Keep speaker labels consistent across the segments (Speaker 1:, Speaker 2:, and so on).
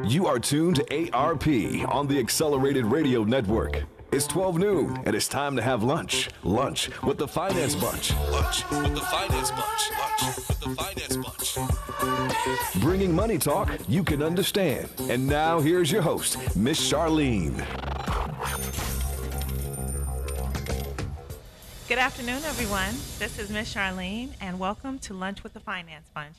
Speaker 1: You are tuned to ARP on the Accelerated Radio Network. It's 12 noon, and it's time to have lunch. Lunch with the Finance Bunch. Lunch with the Finance Bunch. Lunch with the Finance Bunch. Bringing money talk you can understand. And now here's your host, Miss Charline.
Speaker 2: Good afternoon, everyone. This is Miss Charline, and welcome to Lunch with the Finance Bunch.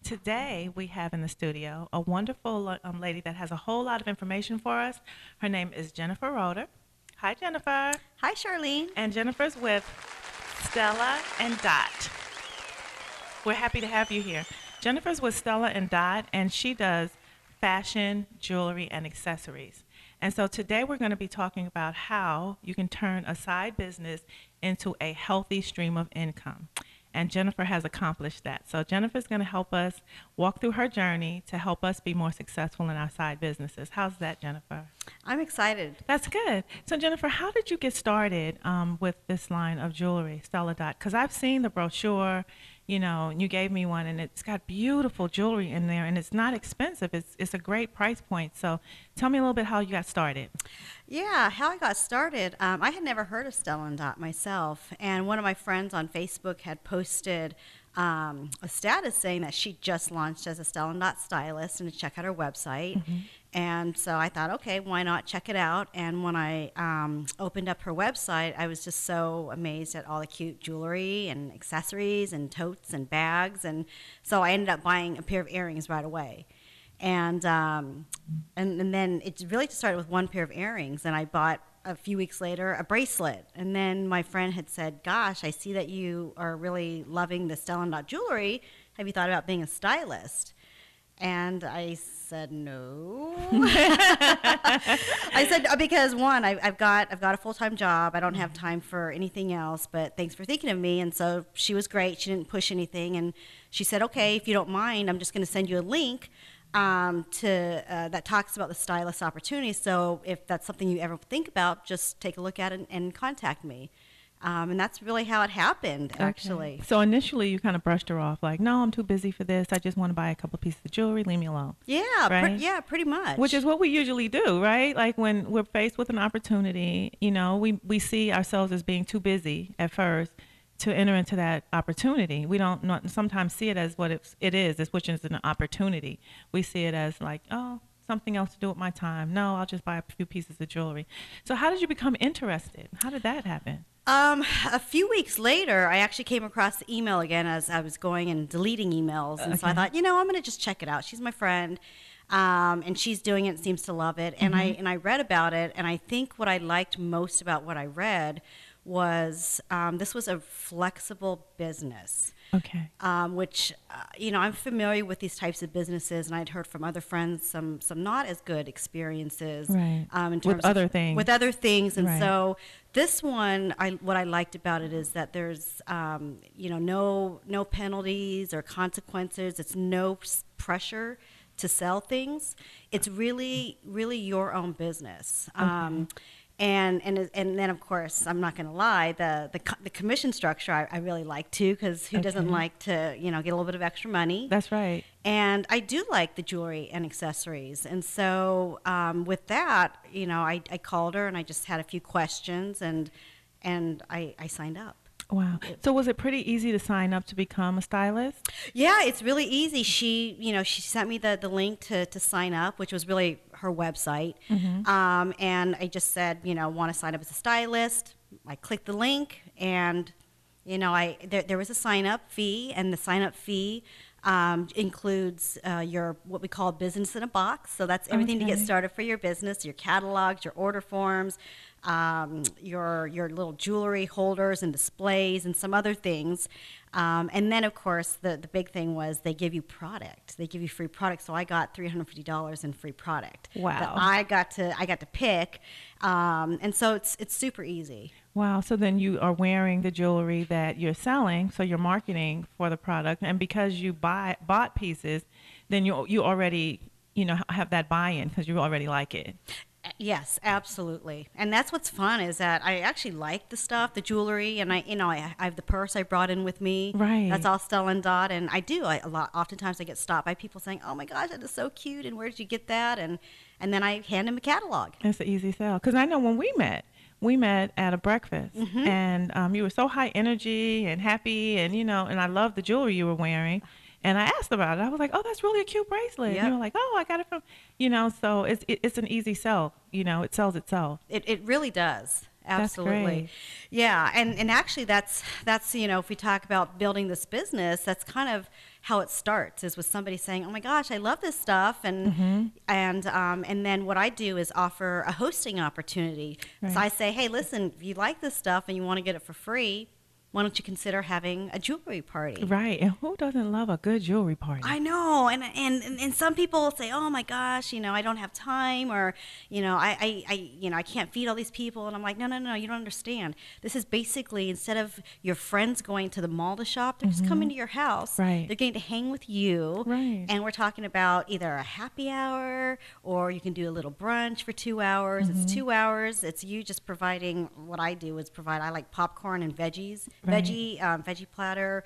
Speaker 2: Today, we have in the studio a wonderful lady that has a whole lot of information for us. Her name is Jennifer Roeder. Hi, Jennifer.
Speaker 3: Hi, Charline.
Speaker 2: And Jennifer's with Stella and Dot. We're happy to have you here. Jennifer's with Stella and Dot, and she does fashion, jewelry, and accessories. And so today we're going to be talking about how you can turn a side business into a healthy stream of income. And Jennifer has accomplished that. So Jennifer's going to help us walk through her journey to help us be more successful in our side businesses. How's that, Jennifer?
Speaker 3: I'm excited.
Speaker 2: That's good. So Jennifer, how did you get started with this line of jewelry, Stella Dot? Because I've seen the brochure, you know, and you gave me one, and it's got beautiful jewelry in there, and it's not expensive. It's a great price point. So tell me a little bit how you got started.
Speaker 3: Yeah, how I got started. I had never heard of Stella and Dot myself, and one of my friends on Facebook had posted a status saying that she just launched as a Stella and Dot stylist and to check out her website. Mm-hmm. And so I thought, okay, why not check it out? And when I opened up her website, I was just so amazed at all the cute jewelry and accessories and totes and bags. And so I ended up buying a pair of earrings right away. And then it really just started with one pair of earrings, and I bought a few weeks later a bracelet. And then my friend had said, gosh, I see that you are really loving the Stella and Dot jewelry. Have you thought about being a stylist? And I said, no. I said, because one, I've got a full-time job. I don't have time for anything else, but thanks for thinking of me. And so she was great. She didn't push anything. And she said, okay, if you don't mind, I'm just going to send you a link that talks about the stylist opportunity. So if that's something you ever think about, just take a look at it and contact me. And that's really how it happened, actually.
Speaker 2: Okay. So initially you kind of brushed her off, like, no, I'm too busy for this. I just want to buy a couple pieces of jewelry. Leave me alone.
Speaker 3: Yeah,
Speaker 2: right?
Speaker 3: Pretty much.
Speaker 2: Which is what we usually do, right? Like when we're faced with an opportunity, you know, we see ourselves as being too busy at first to enter into that opportunity. We don't sometimes see it as what it is, which is an opportunity. We see it as like, oh, something else to do with my time. No, I'll just buy a few pieces of jewelry. So how did you become interested? How did that happen?
Speaker 3: A few weeks later, I actually came across the email again as I was going and deleting emails. And so I thought, you know, I'm going to just check it out. She's my friend. And she's doing it, seems to love it. And I read about it. And I think what I liked most about what I read was this was a flexible business.
Speaker 2: Okay.
Speaker 3: Which, you know, I'm familiar with these types of businesses, and I'd heard from other friends some not as good experiences.
Speaker 2: Right.
Speaker 3: In terms
Speaker 2: with other things.
Speaker 3: With other things. And
Speaker 2: right.
Speaker 3: So this one, what I liked about it is that there's, you know, no penalties or consequences. It's no pressure to sell things. It's really, really your own business. Okay. And then, of course, I'm not going to lie, the commission structure I really like, too, because who doesn't like to, you know, get a little bit of extra money?
Speaker 2: That's right.
Speaker 3: And I do like the jewelry and accessories. And so with that, you know, I called her and I just had a few questions, and I signed up.
Speaker 2: Wow. So was it pretty easy to sign up to become a stylist?
Speaker 3: Yeah, it's really easy. She sent me the link to sign up, which was really her website. Mm-hmm. And I just said, you know, want to sign up as a stylist. I clicked the link, and, you know, there was a sign-up fee, and the sign-up fee includes your what we call business in a box. So that's everything to get started for your business, your catalogs, your order forms, your little jewelry holders and displays and some other things. And then, of course, the big thing was they give you product. They give you free product. So I got $350 in free product.
Speaker 2: Wow.
Speaker 3: That I got to pick. And so it's super easy.
Speaker 2: Wow. So then you are wearing the jewelry that you're selling, so you're marketing for the product. And because you bought pieces, then you already, you know, have that buy-in because you already like it.
Speaker 3: Yes, absolutely. And that's what's fun is that I actually like the stuff, the jewelry, and I have the purse I brought in with me.
Speaker 2: Right.
Speaker 3: That's all Stella and Dot, and oftentimes I get stopped by people saying, "Oh my gosh, that is so cute, and where did you get that?" And then I hand them a catalog.
Speaker 2: It's an easy sell. Because I know when we met at a breakfast, and you were so high energy and happy, and and I loved the jewelry you were wearing. And I asked about it. I was like, "Oh, that's really a cute bracelet."
Speaker 3: Yep.
Speaker 2: And you were like, "Oh, I got it from," So it's an easy sell. It sells itself.
Speaker 3: It really does. Absolutely.
Speaker 2: That's great.
Speaker 3: Yeah, and actually that's if we talk about building this business, that's kind of how it starts is with somebody saying, "Oh my gosh, I love this stuff," and then what I do is offer a hosting opportunity.
Speaker 2: Right.
Speaker 3: So I say, "Hey, listen, if you like this stuff and you want to get it for free, why don't you consider having a jewelry party?"
Speaker 2: Right. And who doesn't love a good jewelry party?
Speaker 3: I know, and some people will say, "Oh my gosh, I don't have time," or I can't feed all these people, and I'm like, no, you don't understand. This is basically instead of your friends going to the mall to shop, they're just coming to your house.
Speaker 2: Right.
Speaker 3: They're getting to hang with you.
Speaker 2: Right.
Speaker 3: And we're talking about either a happy hour or you can do a little brunch for 2 hours. It's 2 hours. It's you just providing. What I do is I like popcorn and veggies.
Speaker 2: Right.
Speaker 3: Veggie platter,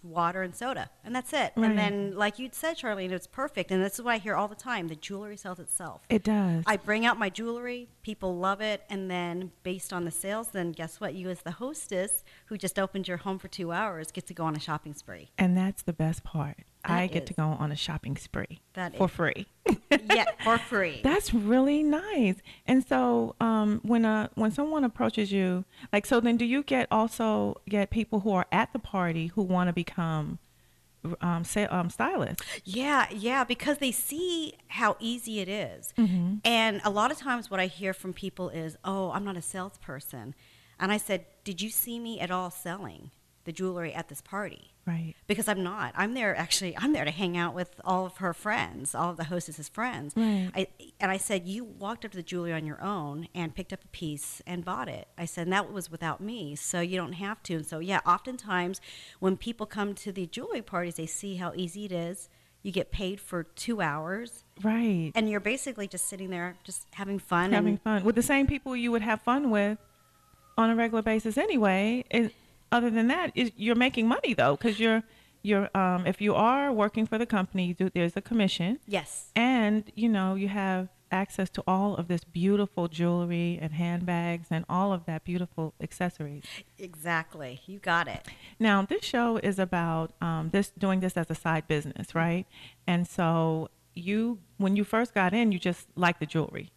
Speaker 3: water and soda, and that's it.
Speaker 2: Right.
Speaker 3: And then, like you'd said, Charlene, it's perfect. And this is what I hear all the time: the jewelry sells itself.
Speaker 2: It does.
Speaker 3: I bring out my jewelry, people love it, and then based on the sales, then guess what? You, as the hostess who just opened your home for 2 hours, get to go on a shopping spree.
Speaker 2: And that's the best part. I get
Speaker 3: is.
Speaker 2: to go on a shopping spree
Speaker 3: That
Speaker 2: for
Speaker 3: is.
Speaker 2: free.
Speaker 3: Yeah, for free.
Speaker 2: That's really nice. And so, when someone approaches you, then do you also get people who are at the party who want to become stylists?
Speaker 3: Yeah, because they see how easy it is. And a lot of times what I hear from people is, "Oh, I'm not a salesperson." And I said, "Did you see me at all selling the jewelry at this party?"
Speaker 2: Right.
Speaker 3: Because I'm not. I'm there to hang out with all of her friends, all of the hostess's friends.
Speaker 2: Right.
Speaker 3: I said, "You walked up to the jewelry on your own and picked up a piece and bought it." I said, "And that was without me, so you don't have to." And so, yeah, oftentimes when people come to the jewelry parties, they see how easy it is. You get paid for 2 hours.
Speaker 2: Right.
Speaker 3: And you're basically just sitting there just having fun.
Speaker 2: Having fun with the same people you would have fun with on a regular basis anyway. Other than that, you're making money though, because you're if you are working for the company, there's a commission.
Speaker 3: Yes.
Speaker 2: And you have access to all of this beautiful jewelry and handbags and all of that beautiful accessories.
Speaker 3: Exactly. You got it.
Speaker 2: Now, this show is about doing this as a side business, right? And so when you first got in, you just liked the jewelry,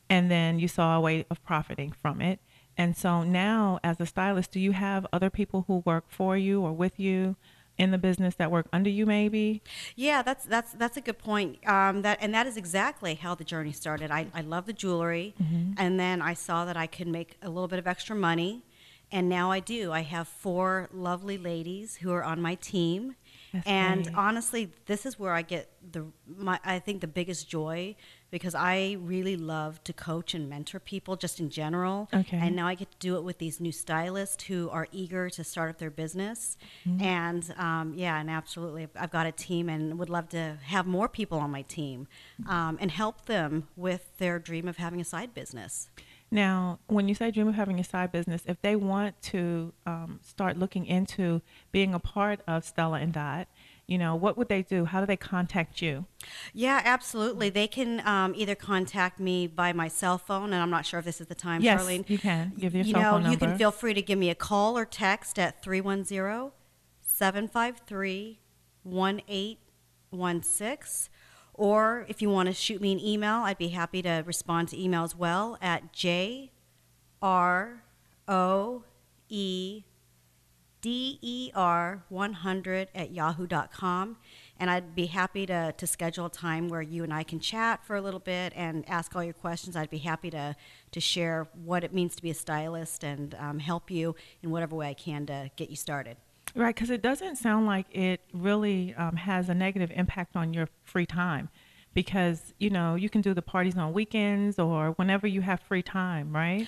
Speaker 2: and then you saw a way of profiting from it. And so now, as a stylist, do you have other people who work for you or with you in the business that work under you, maybe?
Speaker 3: Yeah, that's a good point. That is exactly how the journey started. I love the jewelry, and then I saw that I could make a little bit of extra money, and now I do. I have 4 lovely ladies who are on my team.
Speaker 2: That's
Speaker 3: and
Speaker 2: great.
Speaker 3: honestly, this is where I get I think the biggest joy, because I really love to coach and mentor people just in general.
Speaker 2: Okay.
Speaker 3: And now I get to do it with these new stylists who are eager to start up their business. And and absolutely, I've got a team and would love to have more people on my team and help them with their dream of having a side business.
Speaker 2: Now, when you say dream of having a side business, if they want to start looking into being a part of Stella and Dot, what would they do? How do they contact you?
Speaker 3: Yeah, absolutely. They can either contact me by my cell phone, and I'm not sure if this is the time,
Speaker 2: Yes,
Speaker 3: Charlene.
Speaker 2: you can. Give your cell phone
Speaker 3: You
Speaker 2: number.
Speaker 3: can feel free to give me a call or text at 310-753-1816. Or if you want to shoot me an email, I'd be happy to respond to email as well at jroeder100@yahoo.com. And I'd be happy to schedule a time where you and I can chat for a little bit and ask all your questions. I'd be happy to share what it means to be a stylist and help you in whatever way I can to get you started.
Speaker 2: Right, because it doesn't sound like it really has a negative impact on your free time, because you can do the parties on weekends or whenever you have free time, right?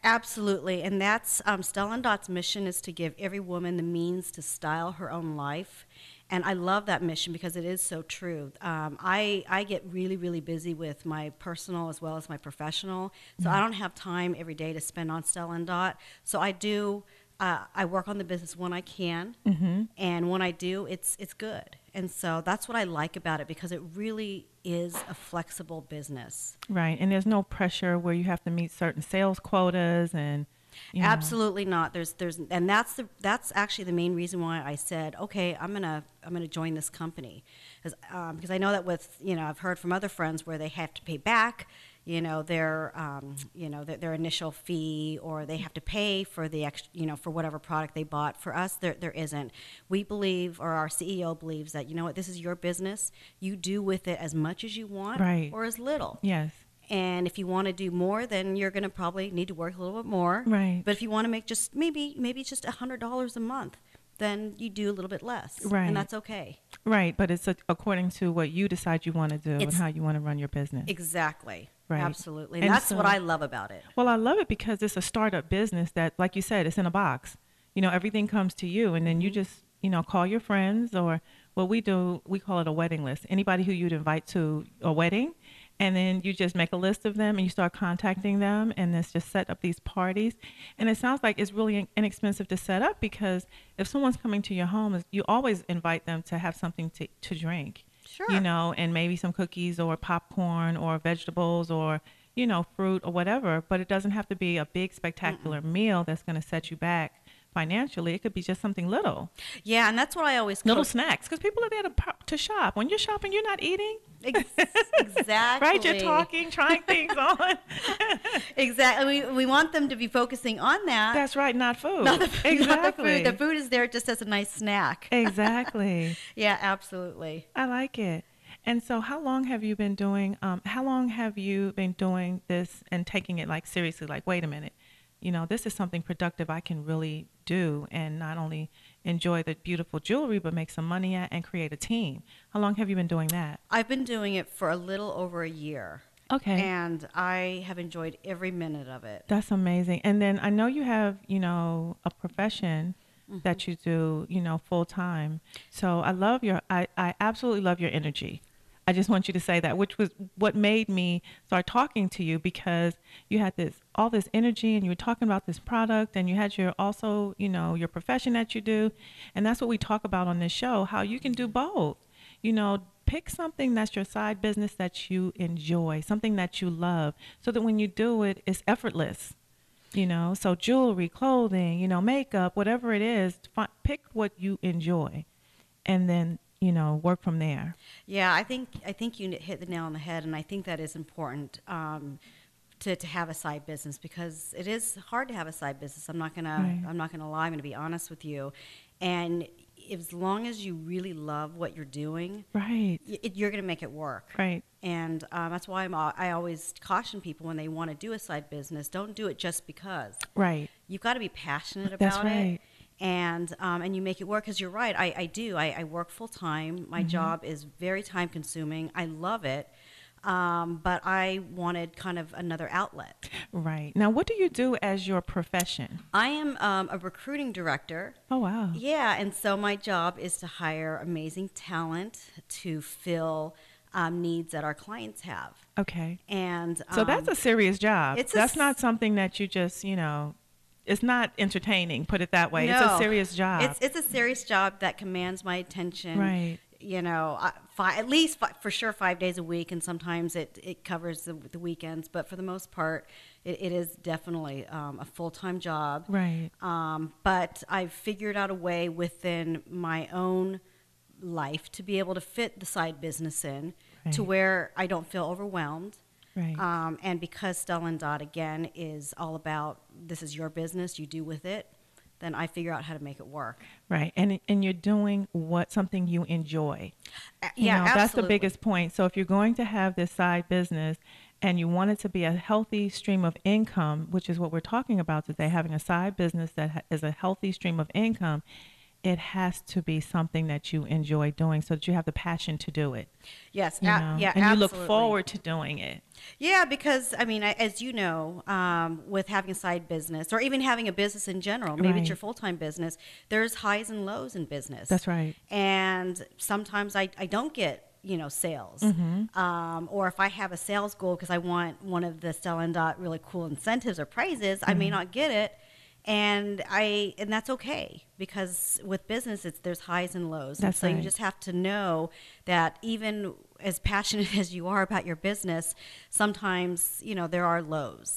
Speaker 3: Absolutely, and that's Stella Dot's mission is to give every woman the means to style her own life. And I love that mission because it is so true. I get really, really busy with my personal as well as my professional. So I don't have time every day to spend on Stella and Dot. So I do, I work on the business when I can. And when I do, it's good. And so that's what I like about it, because it really is a flexible business.
Speaker 2: Right. And there's no pressure where you have to meet certain sales quotas and, you know.
Speaker 3: Absolutely not. And that's actually the main reason why I said, okay, I'm gonna join this company, because I know that with, I've heard from other friends where they have to pay back, their initial fee, or they have to pay for the extra, for whatever product they bought. For us, there isn't. We believe, or our CEO believes, that this is your business. You do with it as much as you want,
Speaker 2: right,
Speaker 3: or as little.
Speaker 2: Yes.
Speaker 3: And if you want to do more, then you're going to probably need to work a little bit more.
Speaker 2: Right.
Speaker 3: But if you want to make just maybe just $100 a month, then you do a little bit less.
Speaker 2: Right.
Speaker 3: And that's okay.
Speaker 2: Right. But it's according to what you decide you want to do and how you want to run your business.
Speaker 3: Exactly. Right. Absolutely.
Speaker 2: And
Speaker 3: that's what I love about it.
Speaker 2: Well, I love it because it's a startup business that, like you said, it's in a box. Everything comes to you, and then you just, call your friends, or what we do, we call it a wedding list. Anybody who you'd invite to a wedding. And then you just make a list of them and you start contacting them, and it's just set up these parties. And it sounds like it's really inexpensive to set up, because if someone's coming to your home, you always invite them to have something to drink.
Speaker 3: Sure.
Speaker 2: And maybe some cookies or popcorn or vegetables or, fruit or whatever. But it doesn't have to be a big, spectacular meal that's going to set you back financially. It could be just something little.
Speaker 3: Yeah, and that's what I always
Speaker 2: little snacks, because people are there to shop. When you're shopping, you're not eating.
Speaker 3: Exactly.
Speaker 2: Right, you're talking, trying things on.
Speaker 3: Exactly. We want them to be focusing on that.
Speaker 2: That's right, not food.
Speaker 3: Exactly.
Speaker 2: Not
Speaker 3: the food. The food is there just as a nice snack.
Speaker 2: Exactly.
Speaker 3: Yeah, absolutely.
Speaker 2: I like it. And so how long have you been doing this and taking it seriously? Wait a minute. This is something productive I can really do, and not only enjoy the beautiful jewelry, but make some money at and create a team. How long have you been doing that?
Speaker 3: I've been doing it for a little over a year.
Speaker 2: Okay.
Speaker 3: And I have enjoyed every minute of it.
Speaker 2: That's amazing. And then I know you have, a profession that you do, full time. So I absolutely love your energy. I just want you to say that, which was what made me start talking to you, because you had all this energy, and you were talking about this product, and you had your profession that you do. And that's what we talk about on this show, how you can do both. Pick something that's your side business that you enjoy, something that you love, so that when you do it, it's effortless. So jewelry, clothing, makeup, whatever it is, pick what you enjoy, and then work from there.
Speaker 3: Yeah, I think you hit the nail on the head, and I think that is important to have a side business, because it is hard to have a side business. I'm not gonna lie. I'm gonna be honest with you, and as long as you really love what you're doing,
Speaker 2: right,
Speaker 3: you're gonna make it work.
Speaker 2: Right.
Speaker 3: And that's why I always caution people when they want to do a side business, don't do it just because.
Speaker 2: Right.
Speaker 3: You've got to be passionate about
Speaker 2: That's right.
Speaker 3: it. And you make it work, because you're right. I do. I work full time. My job is very time consuming. I love it. But I wanted kind of another outlet.
Speaker 2: Right. Now, what do you do as your profession?
Speaker 3: I am a recruiting director.
Speaker 2: Oh, wow.
Speaker 3: Yeah, and so my job is to hire amazing talent to fill needs that our clients have.
Speaker 2: Okay.
Speaker 3: And
Speaker 2: so that's a serious job. That's not something that you just, it's not entertaining, put it that way. No, it's a serious job.
Speaker 3: It's a serious job that commands my attention.
Speaker 2: Right.
Speaker 3: At least for sure 5 days a week, and sometimes it covers the weekends. But for the most part, it is definitely a full-time job.
Speaker 2: Right.
Speaker 3: But I've figured out a way within my own life to be able to fit the side business in, right, to where I don't feel overwhelmed.
Speaker 2: Right.
Speaker 3: And because Stella and Dot, again, is all about this is your business, you do with it, then I figure out how to make it work.
Speaker 2: Right. And you're doing something you enjoy.
Speaker 3: Yeah, absolutely.
Speaker 2: That's the biggest point. So if you're going to have this side business and you want it to be a healthy stream of income, which is what we're talking about today, having a side business that is a healthy stream of income, it has to be something that you enjoy doing so that you have the passion to do it.
Speaker 3: Yes,
Speaker 2: Yeah,
Speaker 3: yeah,
Speaker 2: and you look
Speaker 3: absolutely.
Speaker 2: forward to doing it.
Speaker 3: Yeah, because I mean, as you know, with having a side business or even having a business in general, maybe
Speaker 2: Right.
Speaker 3: it's your full-time business, there's highs and lows in business.
Speaker 2: That's right.
Speaker 3: And sometimes I don't get, sales. Or if I have a sales goal because I want one of the Stella and Dot really cool incentives or prizes, I may not get it. And that's okay, because with business, there's highs and lows. And
Speaker 2: That's
Speaker 3: so you
Speaker 2: right.
Speaker 3: just have to know that even as passionate as you are about your business, sometimes, there are lows.